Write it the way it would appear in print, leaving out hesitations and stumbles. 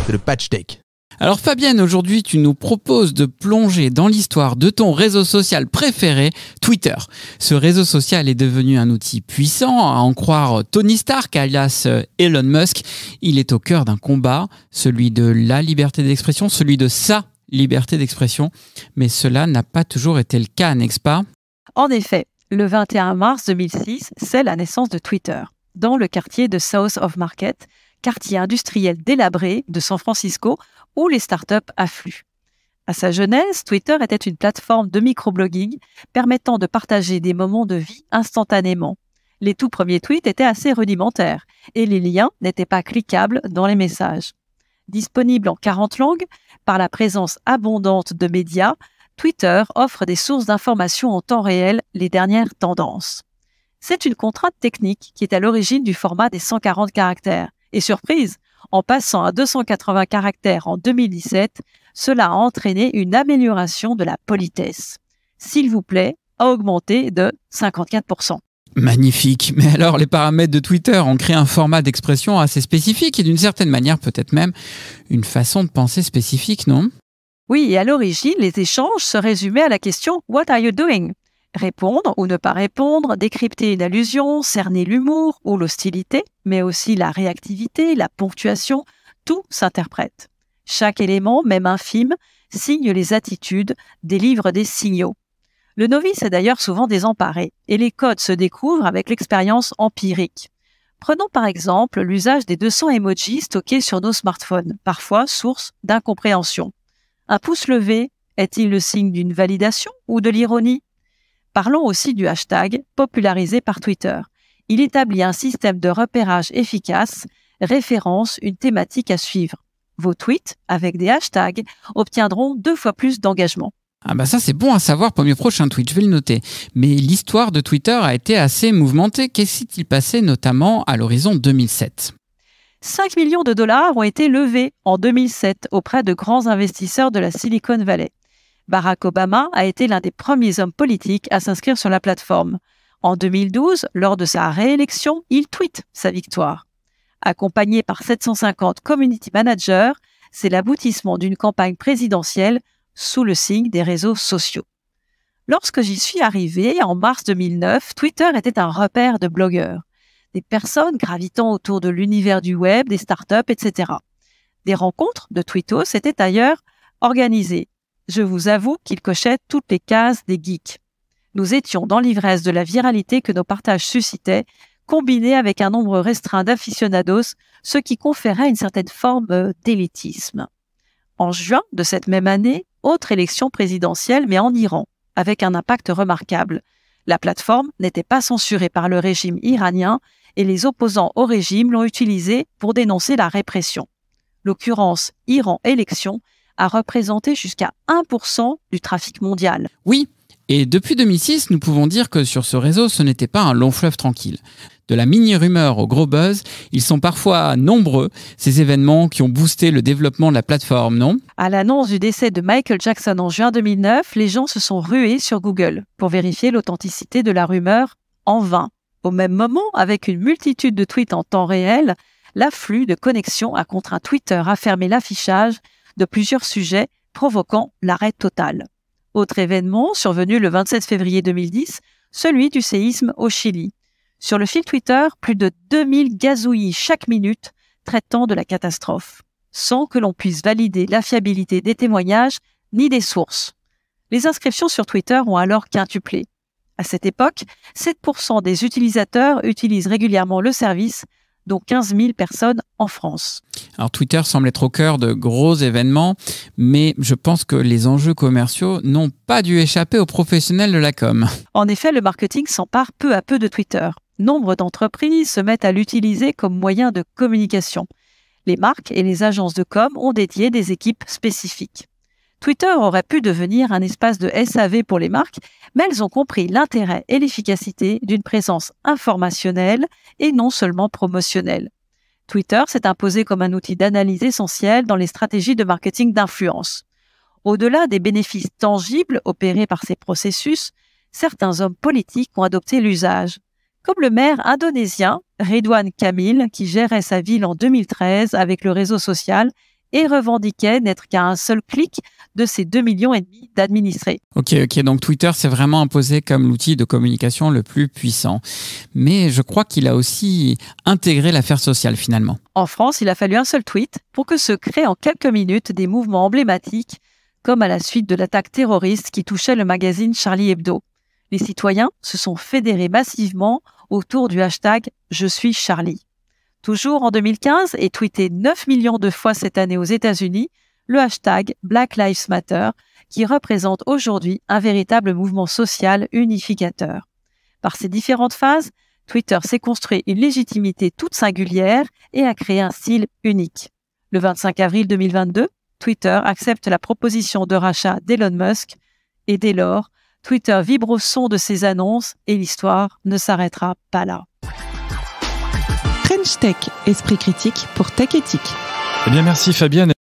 C'est le patch tech. Alors Fabienne, aujourd'hui tu nous proposes de plonger dans l'histoire de ton réseau social préféré, Twitter. Ce réseau social est devenu un outil puissant, à en croire Tony Stark, alias Elon Musk. Il est au cœur d'un combat, celui de la liberté d'expression, celui de sa liberté d'expression. Mais cela n'a pas toujours été le cas, n'est-ce pas ? En effet, le 21 mars 2006, c'est la naissance de Twitter, dans le quartier de South of Market, quartier industriel délabré de San Francisco, où les startups affluent. À sa genèse, Twitter était une plateforme de microblogging permettant de partager des moments de vie instantanément. Les tout premiers tweets étaient assez rudimentaires et les liens n'étaient pas cliquables dans les messages. Disponible en 40 langues, par la présence abondante de médias, Twitter offre des sources d'informations en temps réel, les dernières tendances. C'est une contrainte technique qui est à l'origine du format des 140 caractères. Et surprise, en passant à 280 caractères en 2017, cela a entraîné une amélioration de la politesse. S'il vous plaît, a augmenté de 54%. Magnifique. Mais alors, les paramètres de Twitter ont créé un format d'expression assez spécifique et d'une certaine manière, peut-être même une façon de penser spécifique, non ? Oui, et à l'origine, les échanges se résumaient à la question « What are you doing ?» Répondre ou ne pas répondre, décrypter une allusion, cerner l'humour ou l'hostilité, mais aussi la réactivité, la ponctuation, tout s'interprète. Chaque élément, même infime, signe les attitudes, délivre des signaux. Le novice est d'ailleurs souvent désemparé, et les codes se découvrent avec l'expérience empirique. Prenons par exemple l'usage des 200 emojis stockés sur nos smartphones, parfois source d'incompréhension. Un pouce levé est-il le signe d'une validation ou de l'ironie ? Parlons aussi du hashtag, popularisé par Twitter. Il établit un système de repérage efficace, référence une thématique à suivre. Vos tweets, avec des hashtags, obtiendront 2 fois plus d'engagement. Ah bah ça c'est bon à savoir pour mes prochains tweets, je vais le noter. Mais l'histoire de Twitter a été assez mouvementée. Qu'est-ce qui s'est passé notamment à l'horizon 2007 ? 5 millions de dollars ont été levés en 2007 auprès de grands investisseurs de la Silicon Valley. Barack Obama a été l'un des premiers hommes politiques à s'inscrire sur la plateforme. En 2012, lors de sa réélection, il tweete sa victoire. Accompagné par 750 community managers, c'est l'aboutissement d'une campagne présidentielle sous le signe des réseaux sociaux. Lorsque j'y suis arrivé, en mars 2009, Twitter était un repère de blogueurs. Des personnes gravitant autour de l'univers du web, des startups, etc. Des rencontres de tweetos étaient d'ailleurs organisées. Je vous avoue qu'il cochait toutes les cases des geeks. Nous étions dans l'ivresse de la viralité que nos partages suscitaient, combinés avec un nombre restreint d'aficionados, ce qui conférait une certaine forme d'élitisme. En juin de cette même année, autre élection présidentielle, mais en Iran, avec un impact remarquable. La plateforme n'était pas censurée par le régime iranien et les opposants au régime l'ont utilisée pour dénoncer la répression. L'occurrence Iran élection a représenté jusqu'à 1% du trafic mondial. Oui, et depuis 2006, nous pouvons dire que sur ce réseau, ce n'était pas un long fleuve tranquille. De la mini-rumeur au gros buzz, ils sont parfois nombreux, ces événements qui ont boosté le développement de la plateforme, non ? À l'annonce du décès de Michael Jackson en juin 2009, les gens se sont rués sur Google pour vérifier l'authenticité de la rumeur en vain. Au même moment, avec une multitude de tweets en temps réel, l'afflux de connexions a contraint Twitter à fermer l'affichage de plusieurs sujets, provoquant l'arrêt total. Autre événement survenu le 27 février 2010, celui du séisme au Chili. Sur le fil Twitter, plus de 2000 gazouillis chaque minute traitant de la catastrophe, sans que l'on puisse valider la fiabilité des témoignages ni des sources. Les inscriptions sur Twitter ont alors quintuplé. À cette époque, 7% des utilisateurs utilisent régulièrement le service, dont 15 000 personnes en France. Alors Twitter semble être au cœur de gros événements, mais je pense que les enjeux commerciaux n'ont pas dû échapper aux professionnels de la com. En effet, le marketing s'empare peu à peu de Twitter. Nombre d'entreprises se mettent à l'utiliser comme moyen de communication. Les marques et les agences de com ont dédié des équipes spécifiques. Twitter aurait pu devenir un espace de SAV pour les marques, mais elles ont compris l'intérêt et l'efficacité d'une présence informationnelle et non seulement promotionnelle. Twitter s'est imposé comme un outil d'analyse essentiel dans les stratégies de marketing d'influence. Au-delà des bénéfices tangibles opérés par ces processus, certains hommes politiques ont adopté l'usage. Comme le maire indonésien Redouane Kamil, qui gérait sa ville en 2013 avec le réseau social et revendiquait n'être qu'à un seul clic de ses 2,5 millions d'administrés. Ok, donc Twitter s'est vraiment imposé comme l'outil de communication le plus puissant. Mais je crois qu'il a aussi intégré l'affaire sociale finalement. En France, il a fallu un seul tweet pour que se créent en quelques minutes des mouvements emblématiques, comme à la suite de l'attaque terroriste qui touchait le magazine Charlie Hebdo. Les citoyens se sont fédérés massivement autour du hashtag « Je suis Charlie ». Toujours en 2015 et tweeté 9 millions de fois cette année aux États-Unis, le hashtag Black Lives Matter, qui représente aujourd'hui un véritable mouvement social unificateur. Par ses différentes phases, Twitter s'est construit une légitimité toute singulière et a créé un style unique. Le 25 avril 2022, Twitter accepte la proposition de rachat d'Elon Musk et dès lors, Twitter vibre au son de ses annonces et l'histoire ne s'arrêtera pas là. French Tech, esprit critique pour Tech Éthique. Eh bien, merci Fabienne.